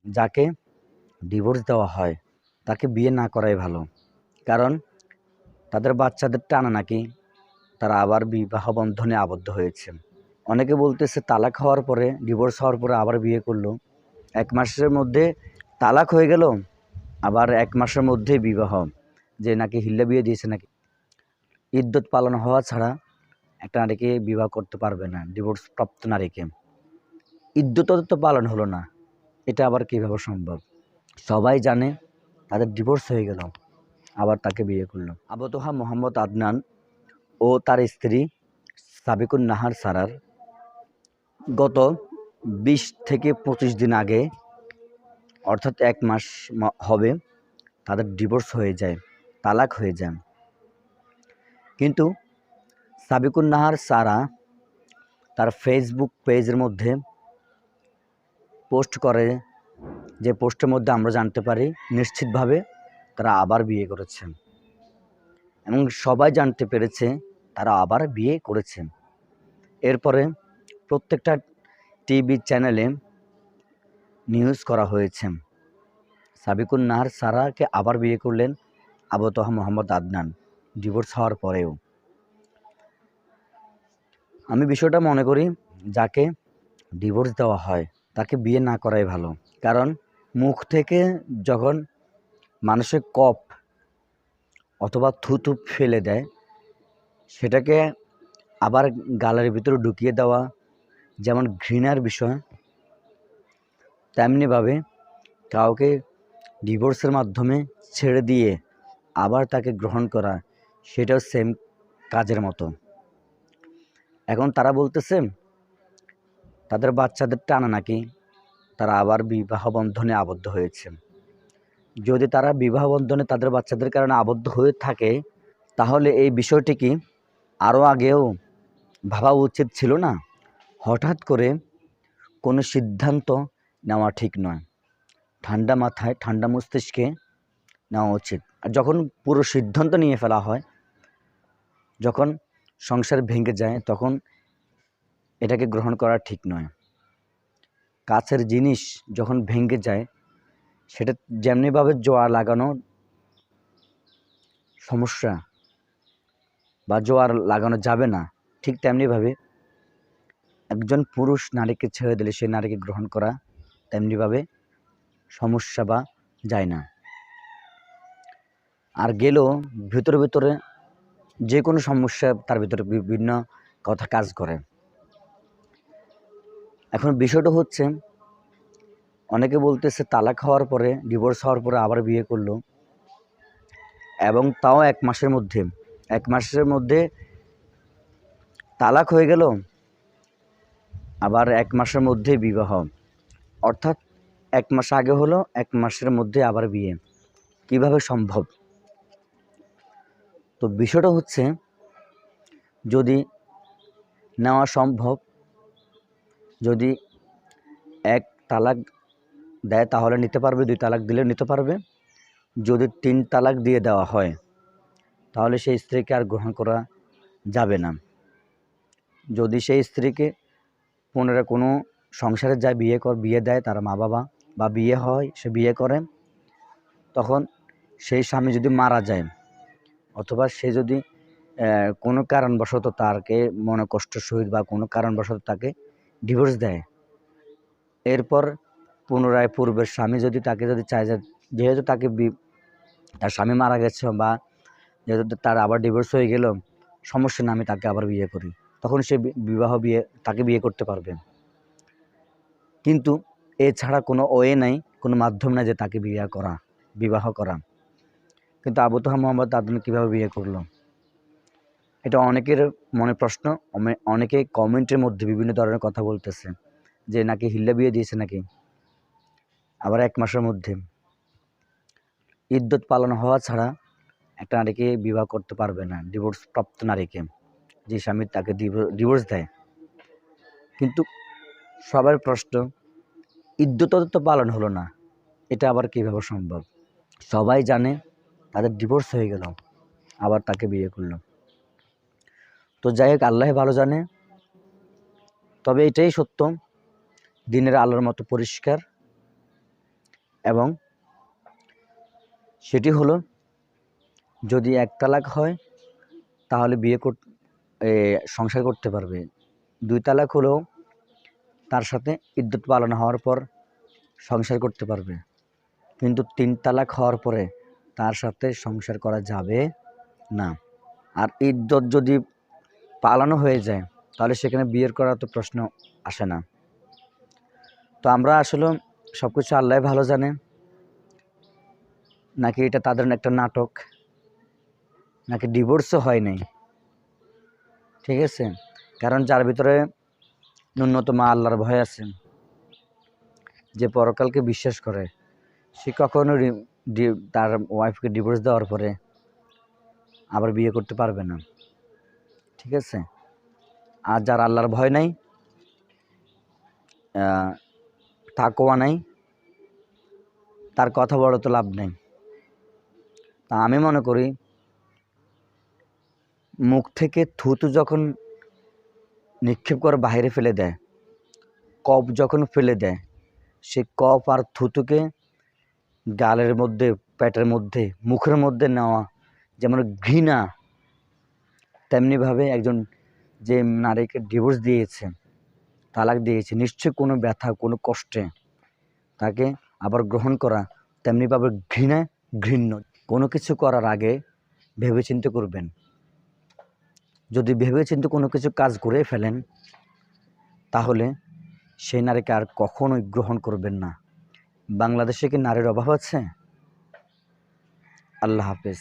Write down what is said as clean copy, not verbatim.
যাকে ডিভোর্স দেওয়া হয় তাকে বিয়ে না করাই ভালো। কারণ তাদের বাচ্চাদের টানা নাকি তারা আবার বিবাহ বন্ধনে আবদ্ধ হয়েছে। অনেকে বলতেছে তালাক হওয়ার পরে, ডিভোর্স হওয়ার পরে আবার বিয়ে করলো, 1 মাসের মধ্যে তালাক হয়ে গেল, আবার 1 মাসের মধ্যেই বিবাহ, যে নাকি হিল্লা বিয়ে দিয়েছে নাকি। ইদ্যত পালন হওয়া ছাড়া একটা নারীকে বিবাহ করতে পারবে না, ডিভোর্স প্রাপ্ত নারীকে। ইদ্যত তো পালন হলো না, এটা আবার কীভাবে সম্ভব? সবাই জানে তাদের ডিভোর্স হয়ে গেল, আবার তাকে বিয়ে করলো। আবু তোহা মোহাম্মদ আদনান ও তার স্ত্রী সাবিকুন নাহার সারার গত 20 থেকে 25 দিন আগে, অর্থাৎ 1 মাস হবে, তাদের ডিভোর্স হয়ে যায়, তালাক হয়ে যায়। কিন্তু সাবিকুন নাহার সারা তার ফেসবুক পেজের মধ্যে পোস্ট করে, যে পোস্টের মধ্যে আমরা জানতে পারি নিশ্চিতভাবে তারা আবার বিয়ে করেছেন, এবং সবাই জানতে পেরেছে তারা আবার বিয়ে করেছেন। এরপরে প্রত্যেকটা টিভি চ্যানেলে নিউজ করা হয়েছে সাবিকুন নাহার সারাকে আবার বিয়ে করলেন আবু তোহা মোহাম্মদ আদনান, ডিভোর্স হওয়ার পরেও। আমি বিষয়টা মনে করি, যাকে ডিভোর্স দেওয়া হয় তাকে বিয়ে না করাই ভালো। কারণ মুখ থেকে যখন মানুষের কফ অথবা থুতু ফেলে দেয়, সেটাকে আবার গালের ভিতরে ঢুকিয়ে দেওয়া যেমন ঘৃণার বিষয়, তেমনিভাবে কাউকে ডিভোর্সের মাধ্যমে ছেড়ে দিয়ে আবার তাকে গ্রহণ করা, সেটাও সেম কাজের মতো। এখন তারা বলতেছে তাদের বাচ্চাদের টানা নাকি তারা আবার বিবাহ বন্ধনে আবদ্ধ হয়েছে। যদি তারা বিবাহ বন্ধনে তাদের বাচ্চাদের কারণে আবদ্ধ হয়ে থাকে, তাহলে এই বিষয়টি কি আরও আগেও ভাবা উচিত ছিল না? হঠাৎ করে কোনো সিদ্ধান্ত নেওয়া ঠিক নয়, ঠান্ডা মাথায় ঠান্ডা মস্তিষ্কে নেওয়া উচিত। আর যখন পুরো সিদ্ধান্ত নিয়ে ফেলা হয়, যখন সংসার ভেঙে যায়, তখন এটাকে গ্রহণ করা ঠিক নয়। কাছের জিনিস যখন ভেঙে যায়, সেটা যেমনিভাবে জোয়ার লাগানো সমস্যা বা জোয়ার লাগানো যাবে না, ঠিক তেমনিভাবে একজন পুরুষ নারীকে ছেড়ে দিলে সেই নারীকে গ্রহণ করা তেমনিভাবে সমস্যা বা যায় না। আর গেলেও ভিতরে ভিতরে যে কোনো সমস্যা তার ভিতরে বিভিন্ন কথা কাজ করে। এখন বিষয়টা হচ্ছে, অনেকে বলতেছে তালাক হওয়ার পরে, ডিভোর্স হওয়ার পরে আবার বিয়ে করলো, এবং তাও 1 মাসের মধ্যে। 1 মাসের মধ্যে তালাক হয়ে গেল, আবার 1 মাসের মধ্যেই বিবাহ, অর্থাৎ 1 মাস আগে হলো, 1 মাসের মধ্যে আবার বিয়ে। কিভাবে সম্ভব? তো বিষয়টা হচ্ছে, যদি নেওয়া সম্ভব, যদি 1 তালাক দেয় তাহলে নিতে পারবে, 2 তালাক দিলে নিতে পারবে। যদি 3 তালাক দিয়ে দেওয়া হয়, তাহলে সেই স্ত্রীকে আর গ্রহণ করা যাবে না। যদি সেই স্ত্রীকে পুনরায় কোনো সংসারে যায়, বিয়ে দেয় তার মা বাবা, বা বিয়ে হয়, সে বিয়ে করে, তখন সেই স্বামী যদি মারা যায়, অথবা সে যদি কোনো কারণবশত তাকে মনে কষ্ট সহিত বা কোনো কারণবশত তাকে ডিভোর্স দেয়, এরপর পুনরায় পূর্বের স্বামী যদি তাকে চায় যে, যেহেতু তাকে তার স্বামী মারা গেছে, বা যেহেতু তার আবার ডিভোর্স হয়ে গেল, সমস্যা না, আমি তাকে আবার বিয়ে করি, তখন সে তাকে বিয়ে করতে পারবে। কিন্তু এছাড়া কোনো ওয়ে নাই, কোনো মাধ্যম নাই যে তাকে বিবাহ করা। কিন্তু আবু তোহা মোহাম্মদ আদনান কীভাবে বিয়ে করলো? এটা অনেকের মনে প্রশ্ন। অনেকে কমেন্টের মধ্যে বিভিন্ন ধরনের কথা বলতেছে, যে নাকি হিল্লা বিয়ে দিয়েছে নাকি, আবার 1 মাসের মধ্যে। ইদ্যত পালন হওয়া ছাড়া একটা নারীকে বিবাহ করতে পারবে না, ডিভোর্স প্রাপ্ত নারীকে, যে স্বামী তাকে ডিভোর্স দেয়। কিন্তু সবার প্রশ্ন, ইদ্যত তো পালন হলো না, এটা আবার কীভাবে সম্ভব? সবাই জানে তাদের ডিভোর্স হয়ে গেল, আবার তাকে বিয়ে করলো। তো যাই হোক, আল্লাহ ভালো জানে। তবে এটাই সত্য, দিনের আলোর মতো পরিষ্কার, এবং সেটি হলো, যদি এক তালাক হয় তাহলে সংসার করতে পারবে। 2 তালাক হলেও তার সাথে ইদ্যত পালন হওয়ার পর সংসার করতে পারবে। কিন্তু 3 তালাক হওয়ার পরে তার সাথে সংসার করা যাবে না। আর ইদ্যত যদি পালানো হয়ে যায় তাহলে সেখানে বিয়ের করার তো প্রশ্ন আসে না। তো আমরা আসলে সব কিছু আল্লাহ ভালো জানে, নাকি এটা তাদের একটা নাটক, নাকি ডিভোর্সও হয় নাই, ঠিক আছে? কারণ যার ভিতরে ন্যূনতম আল্লাহর ভয় আছে, যে পরকালকে বিশ্বাস করে, সে কখনো তার ওয়াইফকে ডিভোর্স দেওয়ার পরে আবার বিয়ে করতে পারবে না, ঠিক আছে? আর যার আল্লাহর ভয় নাই, তাকওয়া নাই, তার কথা বড় তো লাভ নেই। তা আমি মনে করি, মুখ থেকে থুতু যখন নিক্ষেপ করে বাইরে ফেলে দেয়, কফ যখন ফেলে দেয়, সে কফ আর থুতুকে গালের মধ্যে, পেটের মধ্যে, মুখের মধ্যে নেওয়া যেমন ঘৃণা, তেমনিভাবে একজন যে নারীকে ডিভোর্স দিয়েছে, তালাক দিয়েছে, নিশ্চয়ই কোনো ব্যথা, কোনো কষ্টে তাকে আবার গ্রহণ করা তেমনিভাবে ঘৃণ্য। কোনো কিছু করার আগে ভেবেচিন্তে করবেন। যদি ভেবেচিন্তে কোনো কিছু কাজ করে ফেলেন তাহলে সেই নারীকে আর কখনোই গ্রহণ করবেন না। বাংলাদেশে কি নারীর অভাব আছে? আল্লাহ হাফেজ।